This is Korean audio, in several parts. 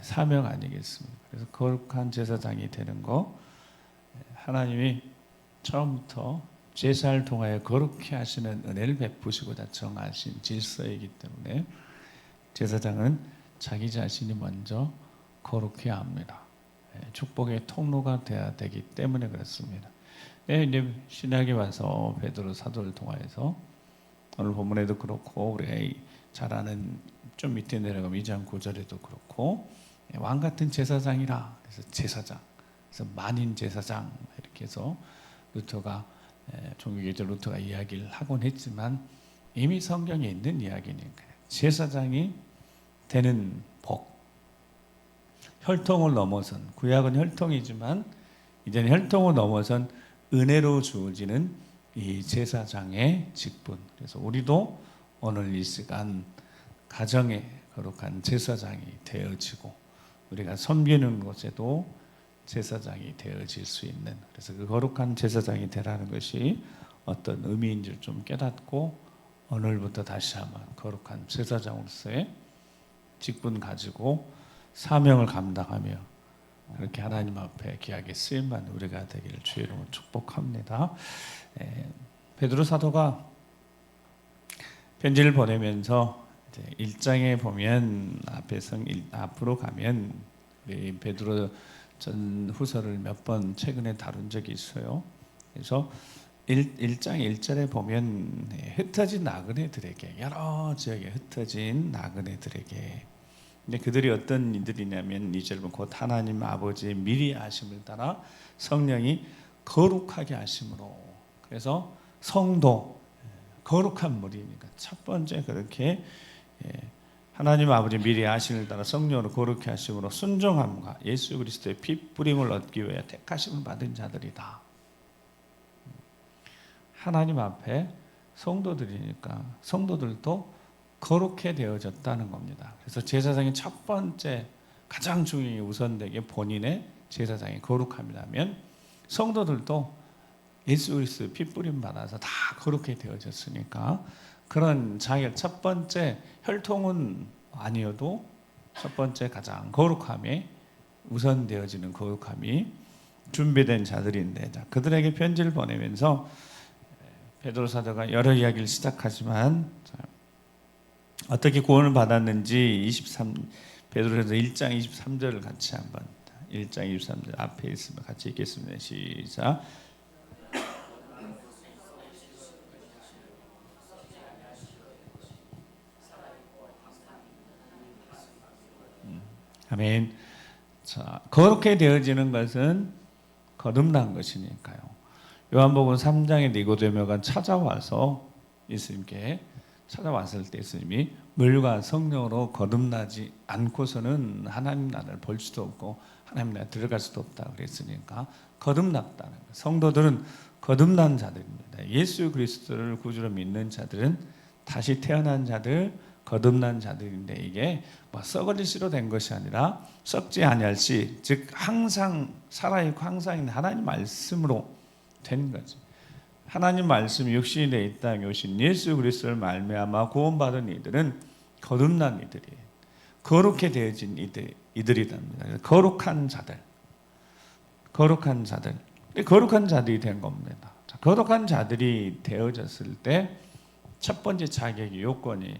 사명 아니겠습니까? 그래서 거룩한 제사장이 되는 거, 하나님이 처음부터 제사를 통하여 거룩히 하시는 은혜를 베푸시고자 정하신 질서이기 때문에 제사장은 자기 자신이 먼저 거룩해야 합니다. 축복의 통로가 되어야 되기 때문에 그렇습니다. 이제 신약에 와서 베드로 사도를 통하여서 오늘 본문에도 그렇고 우리가 잘 아는 좀 밑에 내려가면 2장 9절에도 그렇고 왕 같은 제사장이라, 그래서 제사장, 그래서 만인 제사장 이렇게 해서 루터가 종교개혁 루터가 이야기를 하곤 했지만 이미 성경에 있는 이야기니까 제사장이 되는 복, 혈통을 넘어선, 구약은 혈통이지만 이제는 혈통을 넘어선 은혜로 주어지는 이 제사장의 직분. 그래서 우리도 오늘 이 시간 가정에 거룩한 제사장이 되어지고 우리가 섬기는 곳에도 제사장이 되어질 수 있는, 그래서 그 거룩한 제사장이 되라는 것이 어떤 의미인지를 좀 깨닫고 오늘부터 다시 한번 거룩한 제사장으로서의 직분 가지고 사명을 감당하며 그렇게 하나님 앞에 귀하게 쓰임받는 우리가 되기를 주의 이름으로 축복합니다. 베드로 사도가 편지를 보내면서 1장에 보면 앞으로 가면 우리 베드로 전 후서를 몇 번 최근에 다룬 적이 있어요. 그래서 1장 1절에 보면 흩어진 나그네들에게, 여러 지역에 흩어진 나그네들에게, 근데 그들이 어떤 이들이냐면 2절 보면 곧 하나님 아버지의 미리 아심을 따라 성령이 거룩하게 하심으로, 그래서 성도, 거룩한 무리니까 첫 번째 그렇게 하나님 아버지 미리 아심을 따라 성령으로 거룩히 하심으로 순종함과 예수 그리스도의 피 뿌림을 얻기 위해 택하심을 받은 자들이다. 하나님 앞에 성도들이니까 성도들도 거룩해 되어졌다는 겁니다. 그래서 제사장의 첫 번째 가장 중요히 우선되게 본인의 제사장이 거룩함이라면 성도들도 예수 그리스도의 피 뿌림 받아서 다 거룩해 되어졌으니까 그런 자기 첫 번째 혈통은 아니어도 첫 번째 가장 거룩함에 우선되어지는 거룩함이 준비된 자들인데, 그들에게 편지를 보내면서 베드로 사도가 여러 이야기를 시작하지만 어떻게 구원을 받았는지 베드로서 1장 23절을 같이 한번, 1장 23절 앞에 있으면 같이 읽겠습니다. 시작. 아멘. 자, 거룩해 되어지는 것은 거듭난 것이니까요. 요한복음 3장에 니고데모가 찾아와서 예수님께 찾아왔을 때 예수님이 물과 성령으로 거듭나지 않고서는 하나님 나라를 볼 수도 없고 하나님 나라에 들어갈 수도 없다 그랬으니까 거듭났다는 거예요. 성도들은 거듭난 자들입니다. 예수 그리스도를 구주로 믿는 자들은 다시 태어난 자들, 거듭난 자들인데, 이게 뭐 썩어질 씨로 된 것이 아니라 썩지 아니할 씨, 즉 항상 살아있고 항상 있는 하나님 말씀으로 된 거죠. 하나님 말씀이 육신이 되어 이 땅에 오신 예수 그리스도를 말미암아 구원받은 이들은 거듭난 이들이에요. 거룩해 되어진 이들이랍니다. 거룩한 자들, 거룩한 자들이 된 겁니다. 자, 거룩한 자들이 되어졌을 때 첫 번째 자격이, 요건이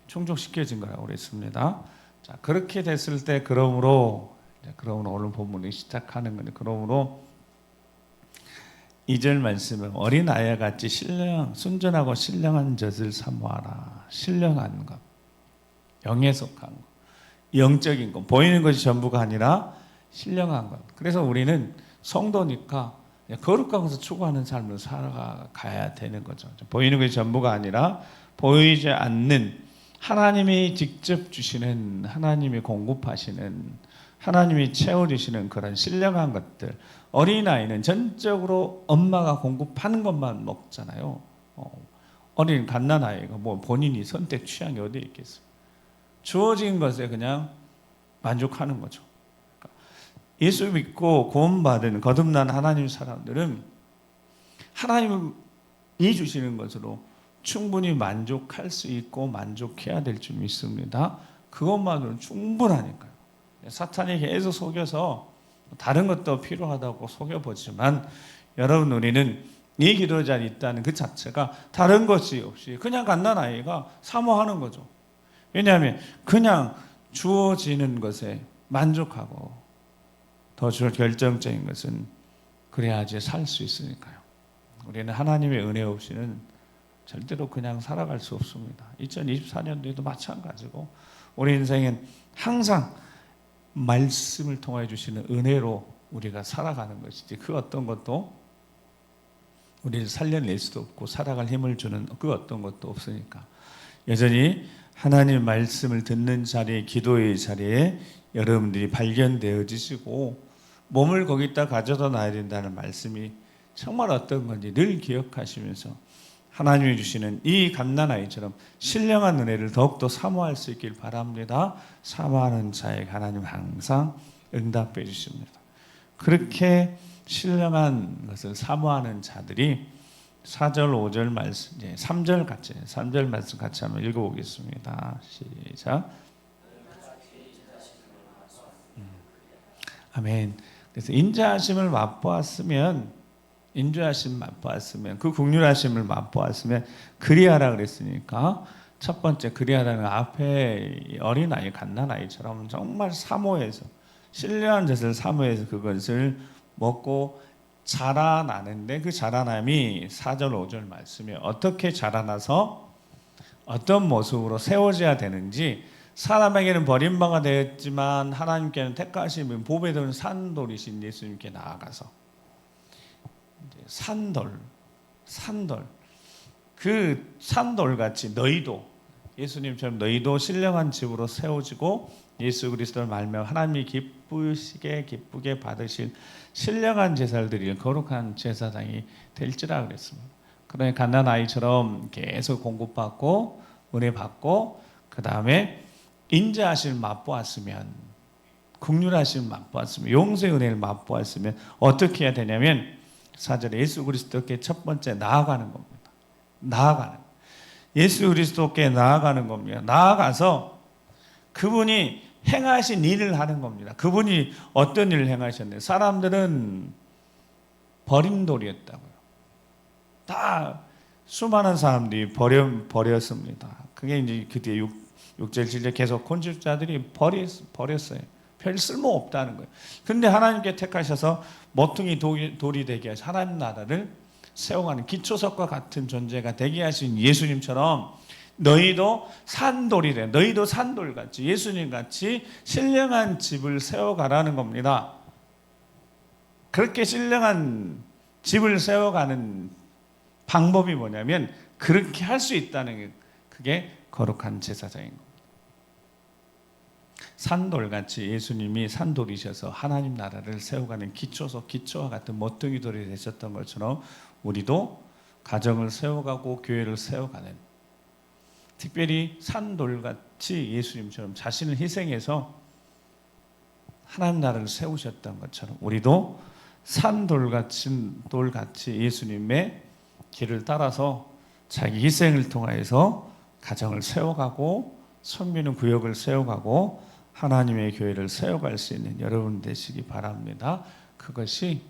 충족시켜진 거라고 그랬습니다. 자, 그렇게 됐을 때 그러므로 오늘 본문이 시작하는 거니, 그러므로 2절 말씀은 어린 아이와 같이 순전하고 신령한 젖을 사모하라. 신령한 것, 영에 속한 것, 영적인 것, 보이는 것이 전부가 아니라 신령한 것. 그래서 우리는 성도니까 거룩한 것을 추구하는 삶을 살아가야 되는 거죠. 보이는 것이 전부가 아니라 보이지 않는 하나님이 직접 주시는, 하나님이 공급하시는, 하나님이 채워주시는 그런 신령한 것들. 어린아이는 전적으로 엄마가 공급하는 것만 먹잖아요. 어린 갓난아이가 뭐 본인이 선택 취향이 어디에 있겠어요. 주어진 것에 그냥 만족하는 거죠. 예수 믿고 구원받은 거듭난 하나님 사람들은 하나님이 주시는 것으로 충분히 만족할 수 있고 만족해야 될 줄 믿습니다. 그것만으로는 충분하니까요. 사탄이 계속 속여서 다른 것도 필요하다고 속여보지만 여러분, 우리는 이 기도 자리에 있다는 그 자체가 다른 것이 없이 그냥 갓난아이가 사모하는 거죠. 왜냐하면 그냥 주어지는 것에 만족하고, 더 결정적인 것은 그래야지 살 수 있으니까요. 우리는 하나님의 은혜 없이는 절대로 그냥 살아갈 수 없습니다. 2024년도에도 마찬가지고 우리 인생은 항상 말씀을 통해 주시는 은혜로 우리가 살아가는 것이지, 그 어떤 것도 우리를 살려낼 수도 없고 살아갈 힘을 주는 그 어떤 것도 없으니까 여전히 하나님 말씀을 듣는 자리에, 기도의 자리에 여러분들이 발견되어지시고 몸을 거기다 가져다 놔야 된다는 말씀이 정말 어떤 건지 늘 기억하시면서 하나님이 주시는 이 갓난아이처럼 신령한 은혜를 더욱더 사모할 수 있길 바랍니다. 사모하는 자에게 하나님 항상 응답해 주십니다. 그렇게 신령한 것을 사모하는 자들이 4절 5절 말씀, 3절 말씀 같이 한번 읽어보겠습니다. 시작. 아멘. 그래서 인자하심을 맛보았으면, 그 긍휼하심을 맛보았으면 그리하라 그랬으니까, 첫 번째 그리하라는 앞에 어린아이, 갓난아이처럼 정말 사모해서, 신령한 것을 사모해서 그것을 먹고 자라나는데, 그 자라남이 4절 5절 말씀에 어떻게 자라나서 어떤 모습으로 세워져야 되는지, 사람에게는 버림받아 되었지만 하나님께는 택하심은 복에 드는 산돌이신 예수님께 나아가서 산돌, 그 산돌같이 너희도, 예수님처럼 너희도 신령한 집으로 세워지고 예수 그리스도를 말며 하나님이 기쁘게 받으실 신령한 제사를 드리는 거룩한 제사장이 될지라 그랬습니다. 그러니 갓난아이처럼 계속 공급받고 은혜 받고, 그 다음에 인자하심을 맛보았으면, 긍휼하심을 맛보았으면, 용서의 은혜를 맛보았으면 어떻게 해야 되냐면 4절에 예수 그리스도께 첫 번째 나아가는 겁니다. 예수 그리스도께 나아가는 겁니다. 나아가서 그분이 행하신 일을 하는 겁니다. 그분이 어떤 일을 행하셨나요? 사람들은 버림돌이었다고요. 다 수많은 사람들이 버렸습니다. 그게 이제 그때 6절 7절 계속 건축자들이 버렸어요. 별 쓸모 없다는 거예요. 근데 하나님께 택하셔서 모퉁이 돌이 되게 하셔서 하나님 나라를 세워가는 기초석과 같은 존재가 되게 하신 예수님처럼 너희도 산돌이 돼. 너희도 산돌같이, 예수님같이 신령한 집을 세워가라는 겁니다. 그렇게 신령한 집을 세워가는 방법이 뭐냐면, 그렇게 할 수 있다는 게, 그게 거룩한 제사장인 겁니다. 산돌같이 예수님이 산돌이셔서 하나님 나라를 세워가는 기초와 같은 모퉁이 돌이 되셨던 것처럼 우리도 가정을 세워가고 교회를 세워가는, 특별히 산돌같이 예수님처럼 자신을 희생해서 하나님 나라를 세우셨던 것처럼 우리도 산돌같이 예수님의 길을 따라서 자기 희생을 통하여서 가정을 세워가고 섬기는 구역을 세워가고 하나님의 교회를 세워갈 수 있는 여러분 되시기 바랍니다. 그것이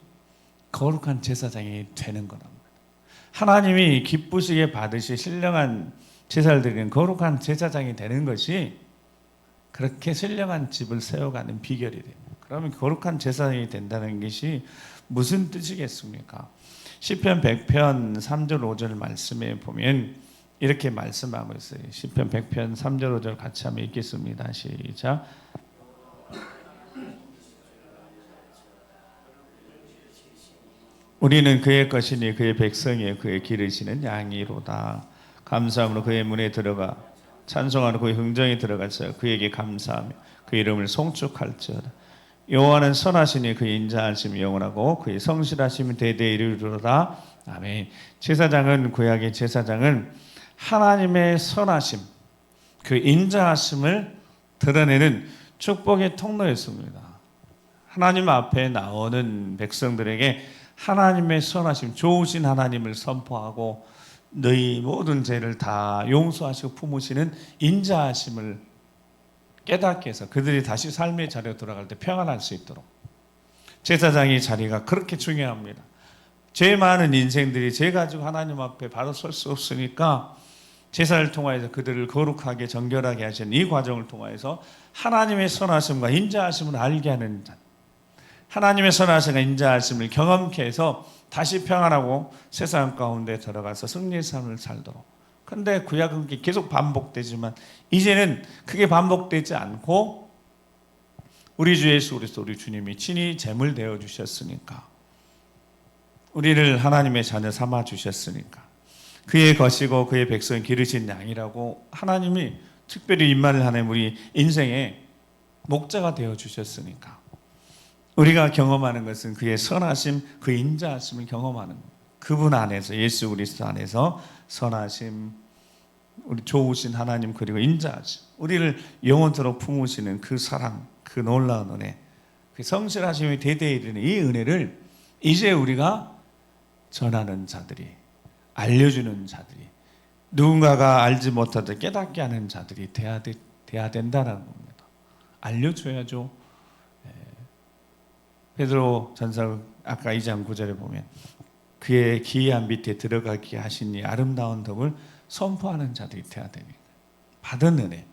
거룩한 제사장이 되는 거랍니다. 하나님이 기쁘시게 받으실 신령한 제사를 드리는 거룩한 제사장이 되는 것이 그렇게 신령한 집을 세워가는 비결이 됩니다. 그러면 거룩한 제사장이 된다는 것이 무슨 뜻이겠습니까? 시편 100편 3절 5절 말씀에 보면 이렇게 말씀하고 있어요. 시편 100편 3절 5절 같이 한번 읽겠습니다. 시작. 우리는 그의 것이니 그의 백성이여 그의 기르시는 양이로다. 감사함으로 그의 문에 들어가 찬송하러 그의 흥정에 들어가서 그에게 감사하며 그 이름을 송축할지어다. 여호와는 선하시니 그의 인자하심이 영원하고 그의 성실하심이 대대에 이르리로다. 아멘. 제사장은, 구약의 제사장은 하나님의 선하심, 그 인자하심을 드러내는 축복의 통로였습니다. 하나님 앞에 나오는 백성들에게 하나님의 선하심, 좋으신 하나님을 선포하고 너희 모든 죄를 다 용서하시고 품으시는 인자하심을 깨닫게 해서 그들이 다시 삶의 자리로 돌아갈 때 평안할 수 있도록. 제사장의 자리가 그렇게 중요합니다. 죄 많은 인생들이 죄 가지고 하나님 앞에 바로 설 수 없으니까 제사를 통하여서 그들을 거룩하게 정결하게 하시는 이 과정을 통하여서 하나님의 선하심과 인자하심을 알게 하는 자, 하나님의 선하심과 인자하심을 경험케 해서 다시 평안하고 세상 가운데 들어가서 승리의 삶을 살도록. 그런데 구약은 계속 반복되지만 이제는 그게 반복되지 않고 우리 주 예수 그리스도 우리 주님이 친히 제물 되어 주셨으니까, 우리를 하나님의 자녀 삼아 주셨으니까, 그의 것이고 그의 백성이 기르신 양이라고 하나님이 특별히 임마를 하는 우리 인생의 목자가 되어 주셨으니까 우리가 경험하는 것은 그의 선하심, 그 인자하심을 경험하는 것. 그분 안에서, 예수 그리스도 안에서 선하심, 우리 좋으신 하나님, 그리고 인자하심, 우리를 영원토록 품으시는 그 사랑, 그 놀라운 은혜, 그 성실하심이 대대에 이르는 이 은혜를 이제 우리가 전하는 자들이, 알려주는 자들이, 누군가가 알지 못하되 깨닫게 하는 자들이 돼야 된다는 겁니다. 알려줘야죠. 베드로 전서 아까 2장 9절에 보면 그의 기이한 밑에 들어가게 하신 이 아름다운 덕을 선포하는 자들이 돼야 됩니다. 받은 은혜,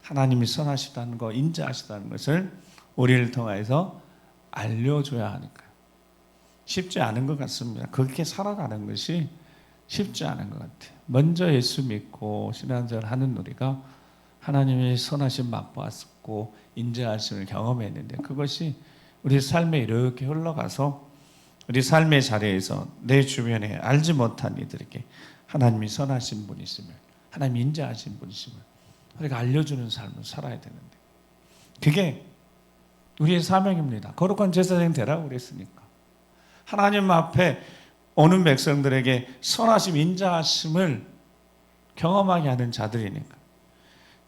하나님이 선하시다는 것, 인자하시다는 것을 우리를 통해서 알려줘야 하니까 쉽지 않은 것 같습니다. 그렇게 살아가는 것이 쉽지 않은 것 같아요. 먼저 예수 믿고 신앙생활 하는 우리가 하나님의 선하심 맛보았고 인자하심을 경험했는데, 그것이 우리 삶에 이렇게 흘러가서 우리 삶의 자리에서 내 주변에 알지 못한 이들에게 하나님이 선하신 분이심을, 하나님이 인자하신 분이심을 우리가 알려주는 삶을 살아야 되는데, 그게 우리의 사명입니다. 거룩한 제사장이 되라고 그랬으니까. 하나님 앞에 오는 백성들에게 선하심, 인자하심을 경험하게 하는 자들이니까.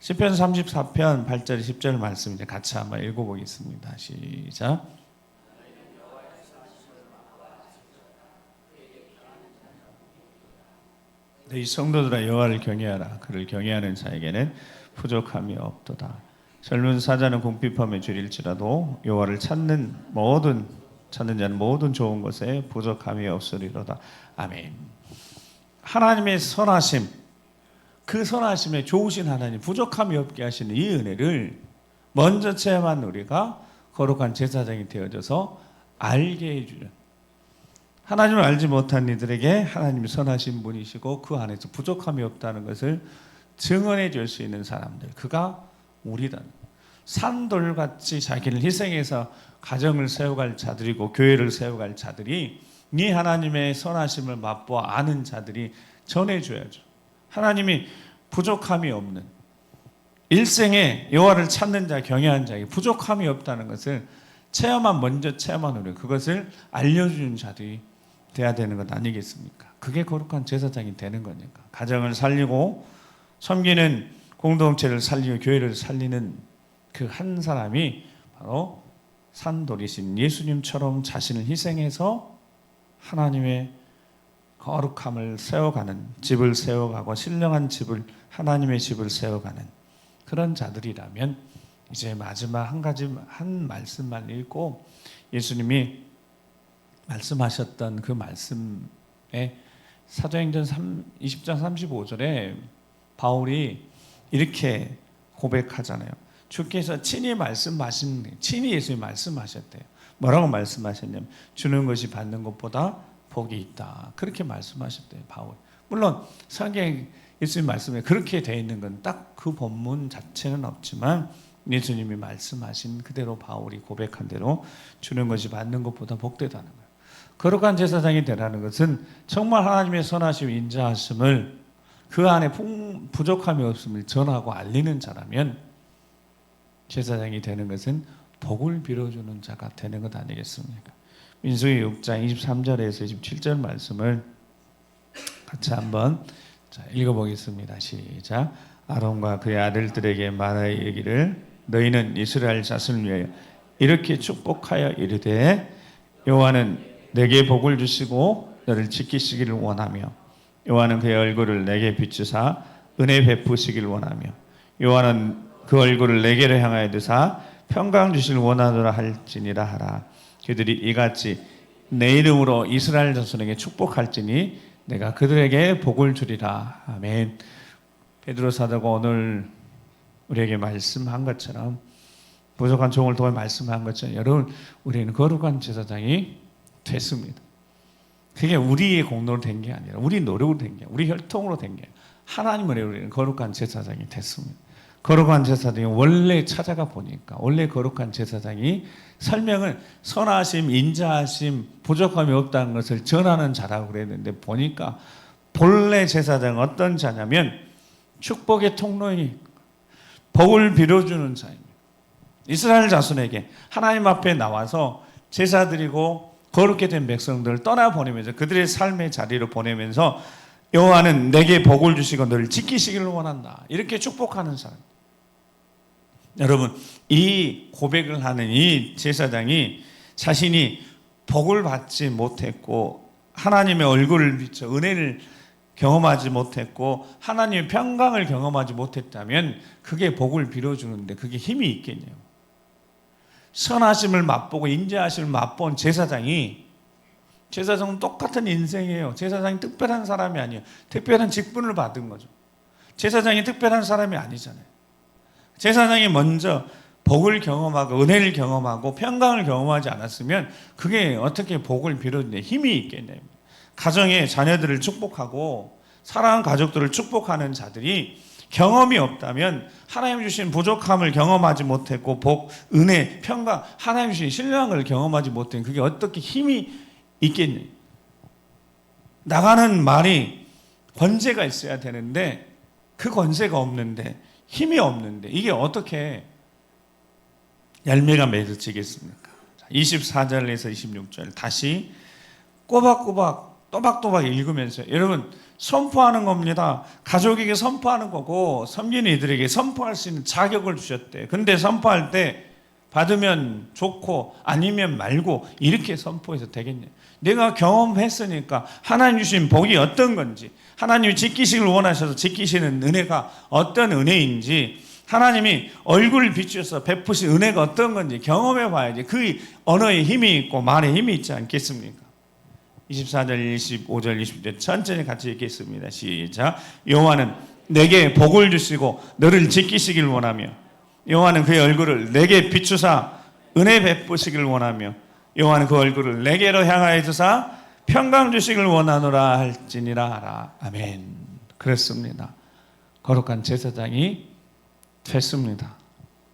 시편 34편 8절 10절 말씀 이제 같이 한번 읽어보겠습니다. 시작. 이 성도들아 여호와를 경외하라. 그를 경외하는 자에게는 부족함이 없도다. 젊은 사자는 궁핍함에 줄일지라도 여호와를 찾는 자는 모든 좋은 것에 부족함이 없으리로다. 아멘. 하나님의 선하심, 그 선하심에 좋으신 하나님, 부족함이 없게 하시는 이 은혜를 먼저 체험한 우리가 거룩한 제사장이 되어져서 알게 해주는, 하나님을 알지 못한 이들에게 하나님이 선하신 분이시고 그 안에서 부족함이 없다는 것을 증언해 줄 수 있는 사람들, 그가 우리다. 산돌같이 자기를 희생해서 가정을 세워갈 자들이고 교회를 세워갈 자들이, 이 하나님의 선하심을 맛보아 아는 자들이 전해줘야죠. 하나님이 부족함이 없는, 일생에 여호와를 찾는 자, 경외하는 자에게 부족함이 없다는 것을 먼저 체험한 우리, 그것을 알려주는 자들이 돼야 되는 것 아니겠습니까? 그게 거룩한 제사장이 되는 거니까. 가정을 살리고 섬기는, 공동체를 살리고 교회를 살리는 그 한 사람이 바로 산돌이신 예수님처럼 자신을 희생해서 하나님의 거룩함을 세워가는, 집을 세워가고 신령한 집을, 하나님의 집을 세워가는 그런 자들이라면, 이제 마지막 한 말씀만 읽고 예수님이 말씀하셨던 그 말씀에 사도행전 20장 35절에 바울이 이렇게 고백하잖아요. 주께서 친히 예수님이 말씀하셨대요. 뭐라고 말씀하셨냐면 주는 것이 받는 것보다 복이 있다. 그렇게 말씀하셨대요, 바울. 물론 성경에 예수님 말씀에 그렇게 되어 있는 건 딱 그 본문 자체는 없지만 예수님이 말씀하신 그대로 바울이 고백한 대로 주는 것이 받는 것보다 복되다는 거예요. 거룩한 제사장이 되라는 것은 정말 하나님의 선하심, 인자하심을, 그 안에 부족함이 없음을 전하고 알리는 자라면, 제사장이 되는 것은 복을 빌어주는 자가 되는 것 아니겠습니까? 민수기 6장 23절에서 27절 말씀을 같이 한번 읽어보겠습니다. 시작. 아론과 그의 아들들에게 말하여 이르기를 너희는 이스라엘 자손을 위하여 이렇게 축복하여 이르되 여호와는 내게 복을 주시고 너를 지키시기를 원하며 여호와는 그의 얼굴을 내게 비추사 은혜 베푸시기를 원하며 여호와는 그 얼굴을 내게로 향하여 드사 평강 주시길 원하노라 할지니라 하라. 그들이 이같이 내 이름으로 이스라엘 자손에게 축복할지니 내가 그들에게 복을 주리라. 아멘. 베드로 사도가 오늘 우리에게 말씀한 것처럼, 부족한 종을 통해 말씀한 것처럼, 여러분, 우리는 거룩한 제사장이 됐습니다. 그게 우리의 공로로 된 게 아니라, 우리 노력으로 된 게, 우리 혈통으로 된 게, 하나님을 위해 우리는 거룩한 제사장이 됐습니다. 거룩한 제사장이 원래 찾아가 보니까, 원래 거룩한 제사장이 설명을 선하심, 인자하심, 부족함이 없다는 것을 전하는 자라고 그랬는데, 보니까 본래 제사장은 어떤 자냐면 축복의 통로이, 복을 빌어주는 자입니다. 이스라엘 자손에게 하나님 앞에 나와서 제사 드리고 거룩게 된 백성들을 떠나보내면서, 그들의 삶의 자리로 보내면서 여호와는 내게 복을 주시고 너를 지키시기를 원한다, 이렇게 축복하는 사람. 여러분, 이 고백을 하는 이 제사장이 자신이 복을 받지 못했고 하나님의 얼굴을 비춰 은혜를 경험하지 못했고 하나님의 평강을 경험하지 못했다면 그게 복을 빌어주는데 그게 힘이 있겠냐고. 선하심을 맛보고 인자하심을 맛본 제사장은 똑같은 인생이에요. 제사장이 특별한 사람이 아니에요. 특별한 직분을 받은 거죠. 제사장이 특별한 사람이 아니잖아요. 제사장이 먼저 복을 경험하고 은혜를 경험하고 평강을 경험하지 않았으면 그게 어떻게 복을 빌어주는데 힘이 있겠냐고. 가정의 자녀들을 축복하고 사랑하는 가족들을 축복하는 자들이 경험이 없다면, 하나님 주신 부족함을 경험하지 못했고 복, 은혜, 평강, 하나님 주신 신령을 경험하지 못한 그게 어떻게 힘이 있겠니? 나가는 말이 권세가 있어야 되는데 그 권세가 없는데, 힘이 없는데 이게 어떻게 열매가 맺어지겠습니까? 24절에서 26절 다시 꼬박꼬박 또박또박 읽으면서 여러분, 선포하는 겁니다. 가족에게 선포하는 거고 섬기는 이들에게 선포할 수 있는 자격을 주셨대. 근데 선포할 때 받으면 좋고 아니면 말고 이렇게 선포해서 되겠냐. 내가 경험했으니까 하나님 주신 복이 어떤 건지, 하나님이 지키시길 원하셔서 지키시는 은혜가 어떤 은혜인지, 하나님이 얼굴을 비추어서 베푸신 은혜가 어떤 건지 경험해 봐야지 그 언어에 힘이 있고 말에 힘이 있지 않겠습니까? 24절, 25절, 26절 천천히 같이 읽겠습니다. 시작. 여호와는 내게 복을 주시고 너를 지키시길 원하며, 여호와는 그의 얼굴을 내게 비추사 은혜 베푸시길 원하며, 여호와는 그 얼굴을 내게로 향하여 주사 평강 주시길 원하노라 할지니라 하라. 아멘. 그렇습니다. 거룩한 제사장이 됐습니다.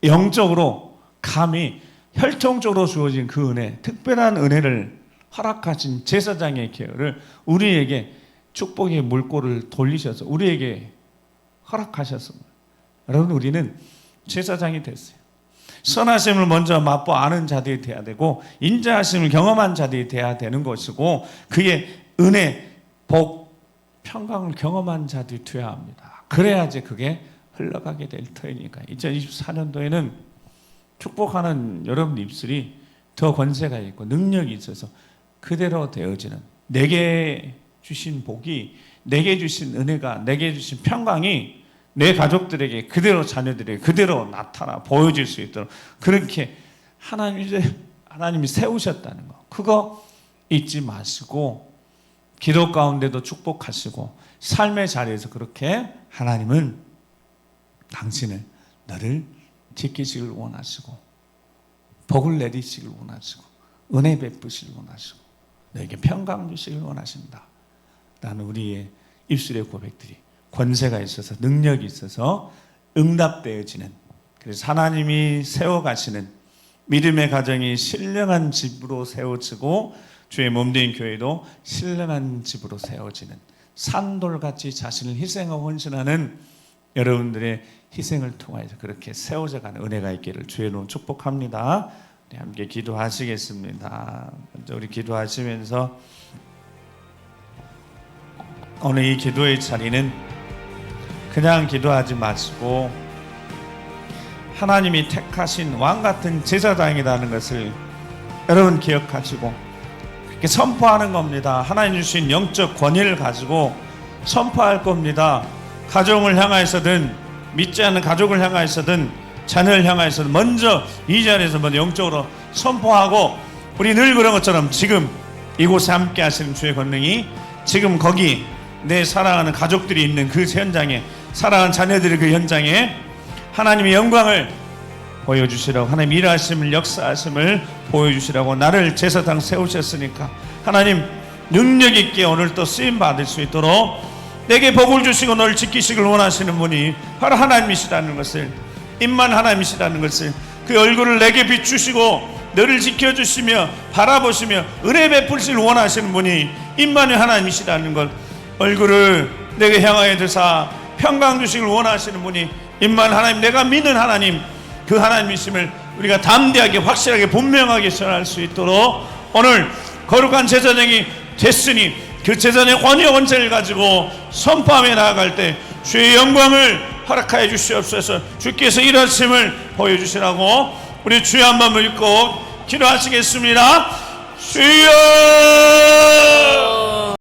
영적으로 감히 혈통적으로 주어진 그 은혜, 특별한 은혜를 허락하신 제사장의 계열을 우리에게 축복의 물꼬를 돌리셔서 우리에게 허락하셨습니다. 여러분, 우리는 제사장이 됐어요. 선하심을 먼저 맛보 아는 자들이 돼야 되고 인자하심을 경험한 자들이 돼야 되는 것이고, 그의 은혜, 복, 평강을 경험한 자들이 되어야 합니다. 그래야지 그게 흘러가게 될 터이니까 2024년도에는 축복하는 여러분 입술이 더 권세가 있고 능력이 있어서 그대로 되어지는, 내게 주신 복이, 내게 주신 은혜가, 내게 주신 평강이 내 가족들에게 그대로, 자녀들에게 그대로 나타나 보여질 수 있도록 그렇게 하나님이 세우셨다는 거, 그거 잊지 마시고 기도 가운데도 축복하시고 삶의 자리에서 그렇게 하나님은 당신을, 너를 지키시길 원하시고 복을 내리시길 원하시고 은혜 베푸시길 원하시고 너에게 평강 주시길 원하신다 라는 우리의 입술의 고백들이 권세가 있어서 능력이 있어서 응답되어지는, 그래서 하나님이 세워가시는 믿음의 가정이 신령한 집으로 세워지고 주의 몸된 교회도 신령한 집으로 세워지는, 산돌같이 자신을 희생하고 헌신하는 여러분들의 희생을 통하여서 그렇게 세워져가는 은혜가 있기를 주의 이름으로 축복합니다. 우리 함께 기도하시겠습니다. 먼저 우리 기도하시면서, 오늘 이 기도의 자리는 그냥 기도하지 마시고 하나님이 택하신 왕같은 제사장이라는 것을 여러분 기억하시고 그렇게 선포하는 겁니다. 하나님 주신 영적 권위를 가지고 선포할 겁니다. 가정을 향하여서든 믿지 않는 가족을 향하여서든 자녀를 향하여서든 먼저 이 자리에서 먼저 영적으로 선포하고, 우리 늘 그런 것처럼 지금 이곳에 함께 하시는 주의 권능이 지금 거기 내 사랑하는 가족들이 있는 그 현장에, 사랑하는 자녀들이 그 현장에 하나님의 영광을 보여주시라고, 하나님 일하심을, 역사하심을 보여주시라고 나를 제사장 세우셨으니까 하나님 능력 있게 오늘 또 쓰임 받을 수 있도록 내게 복을 주시고 너를 지키시길 원하시는 분이 바로 하나님이시라는 것을, 임만 하나님이시라는 것을, 그 얼굴을 내게 비추시고 너를 지켜주시며 바라보시며 은혜 베풀시길 원하시는 분이 임만의 하나님이시라는 것, 얼굴을 내게 향하여 드사 평강 주시길 원하시는 분이 임만 하나님, 내가 믿는 하나님, 그 하나님이심을 우리가 담대하게 확실하게 분명하게 전할 수 있도록 오늘 거룩한 제사장이 됐으니 그 제사장의 권위와 권세를 가지고 선포하며 나아갈 때 주의 영광을 허락하여 주시옵소서. 주께서 일하심을 보여주시라고 우리 주여 한번 읽고 기도하시겠습니다. 주여